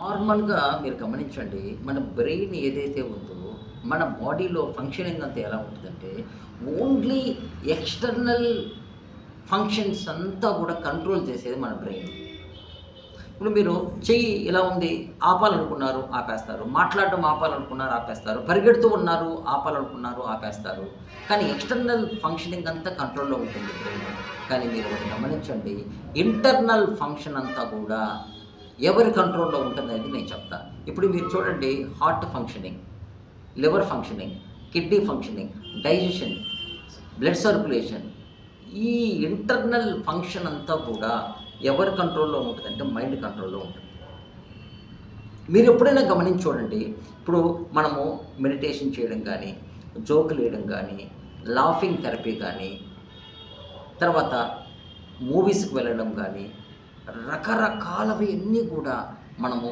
నార్మల్‌గా మీరు గమనించండి. మన బ్రెయిన్ ఏదైతే ఉందో, మన బాడీలో ఫంక్షనింగ్ అంతా ఎలా ఉంటదంటే, ఓన్లీ ఎక్స్‌టర్నల్ ఫంక్షన్స్ అంతా గూడా కంట్రోల్ చేసేది మన బ్రెయిన్. ఇప్పుడు మీరు చెయ్యి ఇలా ఉంది, ఆపాలనుకున్నారు ఆపేస్తారు. మాట్లాడడం ఆపాలనుకున్నారు ఆపేస్తారు. పరిగెడుతూ ఉన్నారు ఆపాలనుకున్నారు ఆపేస్తారు. కానీ ఎక్స్‌టర్నల్ ఫంక్షనింగ్ అంతా కంట్రోల్‌లో ఉంటుంది బ్రెయిన్. కానీ మీరు ఒకటి గమనించండి. ఇంటర్నల్ ఫంక్షన్ అంతా గూడా ఎవరి కంట్రోల్‌లో ఉంటుందనేది నేను చెప్తా. ఇప్పుడు మీరు చూడండి, heart functioning, liver functioning, kidney functioning, digestion, blood circulation, ఈ ఇంటర్నల్ ఫంక్షన్ అంతా కూడా ఎవరి కంట్రోల్‌లో ఉంటదంటే మైండ్ కంట్రోల్‌లో ఉంటుంది. మీరెప్పుడైనా గమనించి చూడండి. ఇప్పుడు మనము మెడిటేషన్ చేయడం గానీ, జోకులేయడం గానీ, లాఫింగ్ థెరపీ గానీ, తర్వాత మూవీస్‌కి వెళ్ళడం గానీ, రకరకాలవి అన్నీ గూడా మనము